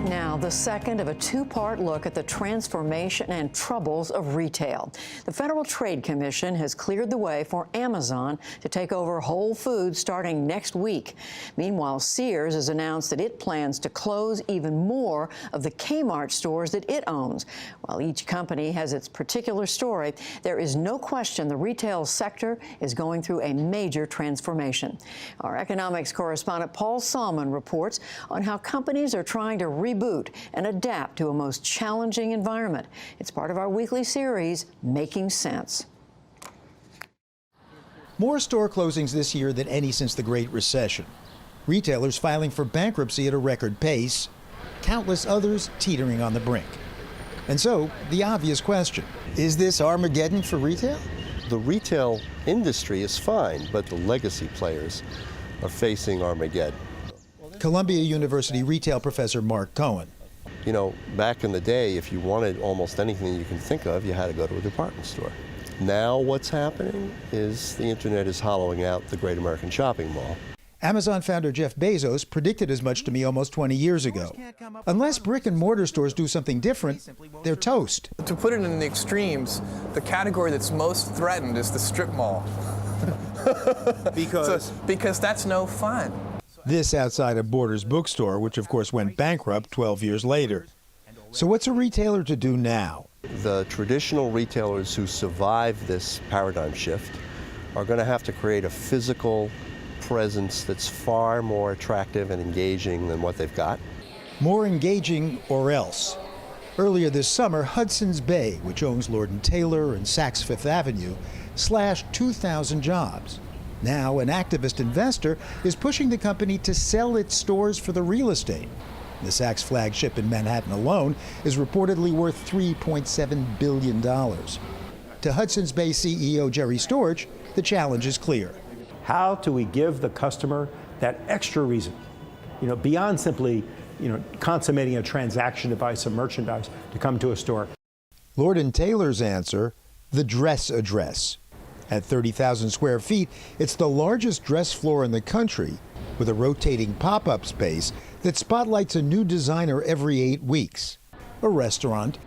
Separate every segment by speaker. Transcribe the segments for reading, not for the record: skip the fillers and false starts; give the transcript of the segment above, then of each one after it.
Speaker 1: Now, the second of a two-part look at the transformation and troubles of retail. The Federal Trade Commission has cleared the way for Amazon to take over Whole Foods starting next week. Meanwhile, Sears has announced that it plans to close even more of the Kmart stores that it owns. While each company has its particular story, there is no question the retail sector is going through a major transformation. Our economics correspondent Paul Salmon reports on how companies are trying to reboot and adapt to a most challenging environment. It's part of our weekly series, Making Sense.
Speaker 2: More store closings this year than any since the Great Recession. Retailers filing for bankruptcy at a record pace, countless others teetering on the brink. And so, the obvious question, is this Armageddon for retail?
Speaker 3: The retail industry is fine, but the legacy players are facing Armageddon.
Speaker 2: Columbia University retail professor Mark Cohen.
Speaker 3: You know, back in the day, if you wanted almost anything you can think of, you had to go to a department store. Now what's happening is the internet is hollowing out the great American shopping mall.
Speaker 2: Amazon founder Jeff Bezos predicted as much to me almost 20 years ago. Unless brick and mortar stores do something different, they're toast.
Speaker 4: To put it in the extremes, the category that's most threatened is the strip mall. Because that's no fun.
Speaker 2: This outside of Borders bookstore, which of course went bankrupt 12 years later. So what's a retailer to do now?
Speaker 3: The traditional retailers who survive this paradigm shift are going to have to create a physical presence that's far more attractive and engaging than what they've got.
Speaker 2: More engaging or else. Earlier this summer, Hudson's Bay, which owns Lord & Taylor and Saks Fifth Avenue, slashed 2,000 jobs. Now, an activist investor is pushing the company to sell its stores for the real estate. The Saks flagship in Manhattan alone is reportedly worth $3.7 billion. To Hudson's Bay CEO Jerry Storch, the challenge is clear.
Speaker 5: How do we give the customer that extra reason, beyond simply, consummating a transaction to buy some merchandise, to come to a store?
Speaker 2: Lord & Taylor's answer, the dress address. At 30,000 square feet, it's the largest dress floor in the country, with a rotating pop-up space that spotlights a new designer every 8 weeks, a restaurant,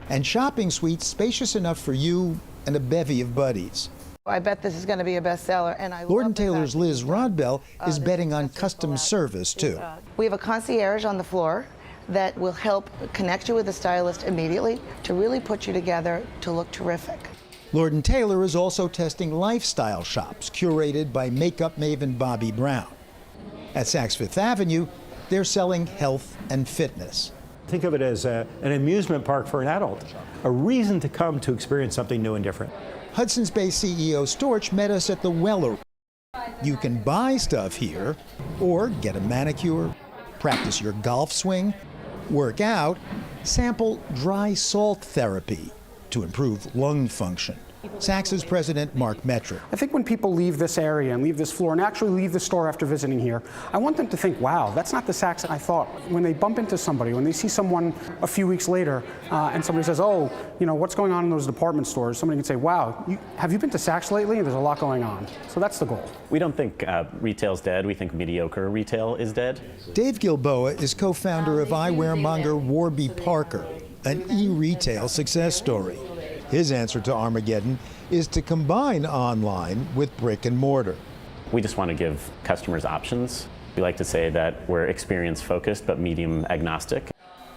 Speaker 2: and shopping suites spacious enough for you and a bevy of buddies.
Speaker 6: I bet this is going to be a bestseller, and I
Speaker 2: Lord & Taylor's Liz Rodbell is betting on custom service, too.
Speaker 6: We have a concierge on the floor that will help connect you with a stylist immediately to really put you together to look terrific.
Speaker 2: Lord & Taylor is also testing lifestyle shops curated by makeup maven Bobbi Brown. At Saks Fifth Avenue, they're selling health and fitness.
Speaker 5: Think of it as an amusement park for an adult, a reason to come to experience something new and different.
Speaker 2: Hudson's Bay CEO Storch met us at the Weller. You can buy stuff here, or get a manicure, practice your golf swing, work out, sample dry salt therapy to improve lung function. Saks' president Mark Metrick.
Speaker 7: I think when people leave this area and leave this floor and actually leave the store after visiting here, I want them to think, wow, that's not the Saks I thought. When they bump into somebody, when they see someone a few weeks later and somebody says, oh, what's going on in those department stores? Somebody can say, wow, have you been to Saks lately? There's a lot going on. So that's the goal.
Speaker 8: We don't think retail's dead. We think mediocre retail is dead.
Speaker 2: Dave Gilboa is co-founder of eyewear monger Warby Parker, an e-retail success story. His answer to Armageddon is to combine online with brick and mortar.
Speaker 8: We just want to give customers options. We like to say that we're experience focused but medium agnostic.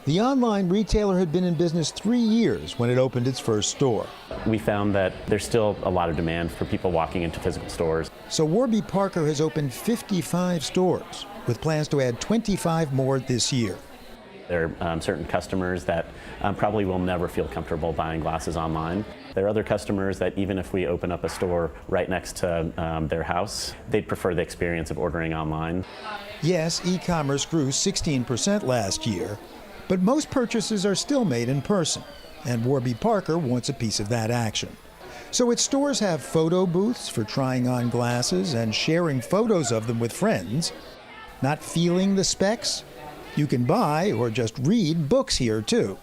Speaker 2: The online retailer had been in business 3 years when it opened its first store.
Speaker 8: We found that there's still a lot of demand for people walking into physical stores.
Speaker 2: So Warby Parker has opened 55 stores, with plans to add 25 more this year.
Speaker 8: There are certain customers that probably will never feel comfortable buying glasses online. There are other customers that even if we open up a store right next to their house, they'd prefer the experience of ordering online.
Speaker 2: Yes, e-commerce grew 16% last year, but most purchases are still made in person, and Warby Parker wants a piece of that action. So its stores have photo booths for trying on glasses and sharing photos of them with friends. Not feeling the specs? You can buy or just read books here, too.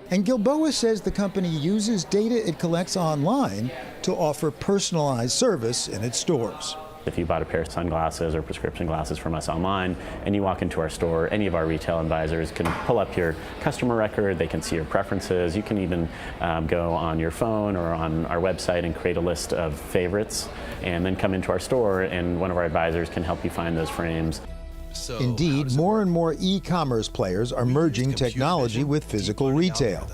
Speaker 2: And Gilboa says the company uses data it collects online to offer personalized service in its stores.
Speaker 8: If you bought a pair of sunglasses or prescription glasses from us online and you walk into our store, any of our retail advisors can pull up your customer record, they can see your preferences. You can even go on your phone or on our website and create a list of favorites and then come into our store and one of our advisors can help you find those frames.
Speaker 2: Indeed, more and more e-commerce players are merging technology with physical retail.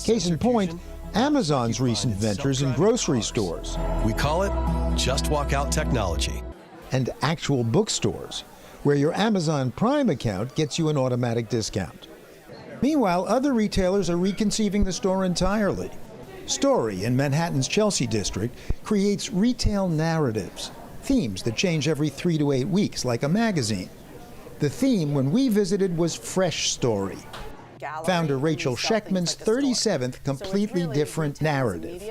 Speaker 2: Case in point, Amazon's recent ventures in grocery stores.
Speaker 9: We call it Just Walk Out technology.
Speaker 2: And actual bookstores, where your Amazon Prime account gets you an automatic discount. Meanwhile, other retailers are reconceiving the store entirely. Story in Manhattan's Chelsea district creates retail narratives, themes that change every 3 to 8 weeks, like a magazine. The theme when we visited was Fresh Story. Founder Rachel Sheckman's 37th completely different narrative.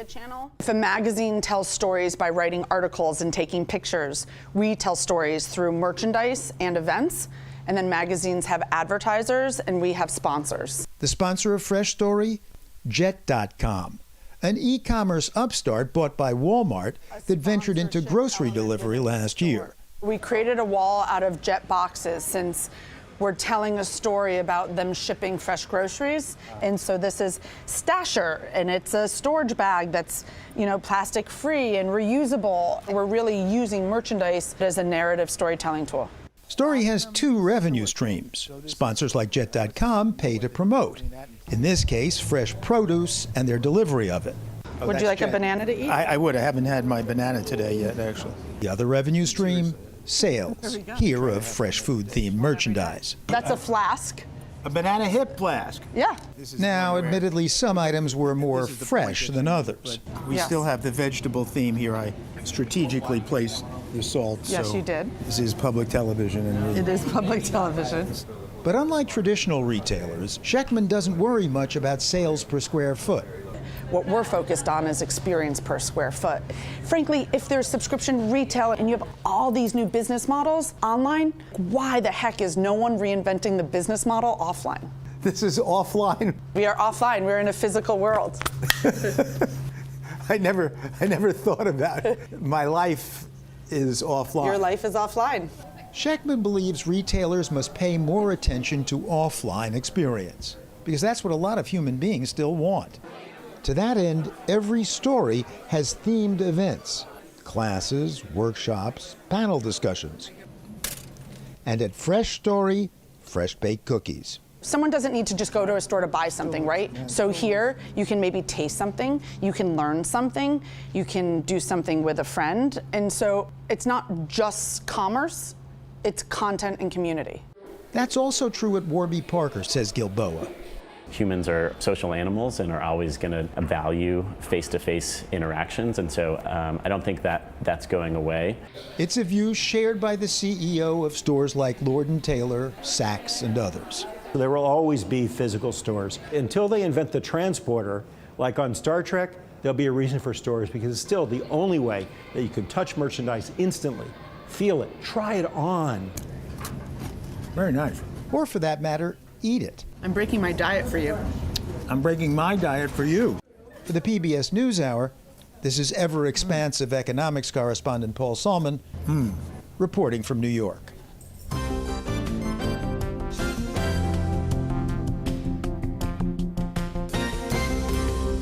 Speaker 10: If a magazine tells stories by writing articles and taking pictures, we tell stories through merchandise and events, and then magazines have advertisers and we have sponsors.
Speaker 2: The sponsor of Fresh Story? Jet.com, an e-commerce upstart bought by Walmart that ventured into grocery delivery last year.
Speaker 10: We created a wall out of Jet boxes since we're telling a story about them shipping fresh groceries. And so this is Stasher, and it's a storage bag that's, plastic free and reusable. We're really using merchandise as a narrative storytelling tool.
Speaker 2: Story has 2 revenue streams. Sponsors like Jet.com pay to promote. In this case, fresh produce and their delivery of it.
Speaker 10: Would you like a banana to eat?
Speaker 11: I would. I haven't had my banana today yet, actually.
Speaker 2: The other revenue stream, sales, here of fresh food-themed merchandise.
Speaker 10: That's a flask.
Speaker 11: A banana hip flask.
Speaker 10: Yeah.
Speaker 2: Now, admittedly, some items were more fresh than others.
Speaker 11: We
Speaker 10: Yes.
Speaker 11: still have the vegetable theme here. I strategically placed the salt.
Speaker 10: Yes,
Speaker 11: so
Speaker 10: you did.
Speaker 11: This is public television. And
Speaker 10: It is public television.
Speaker 2: But unlike traditional retailers, Sheckman doesn't worry much about sales per square foot.
Speaker 10: What we're focused on is experience per square foot. Frankly, if there's subscription retail and you have all these new business models online, why the heck is no one reinventing the business model offline?
Speaker 11: This is offline.
Speaker 10: We are offline. We're in a physical world.
Speaker 11: I never thought about it. My life is offline.
Speaker 10: Your life is offline.
Speaker 2: Sheckman believes retailers must pay more attention to offline experience, because that's what a lot of human beings still want. To that end, every story has themed events, classes, workshops, panel discussions. And at Fresh Story, fresh baked cookies.
Speaker 10: Someone doesn't need to just go to a store to buy something, right? So here, you can maybe taste something, you can learn something, you can do something with a friend. And so it's not just commerce, it's content and community.
Speaker 2: That's also true at Warby Parker, says Gilboa.
Speaker 8: Humans are social animals and are always going to value face-to-face interactions, and so I don't think that's going away.
Speaker 2: It's a view shared by the CEO of stores like Lord & Taylor, Saks, and others.
Speaker 5: There will always be physical stores. Until they invent the transporter, like on Star Trek, there'll be a reason for stores because it's still the only way that you can touch merchandise instantly, feel it, try it on.
Speaker 11: Very nice.
Speaker 2: Or for that matter, eat it.
Speaker 10: I'm breaking my diet for you.
Speaker 11: I'm breaking my diet for you.
Speaker 2: For the PBS NewsHour, this is ever-expansive economics correspondent Paul Salman, reporting from New York.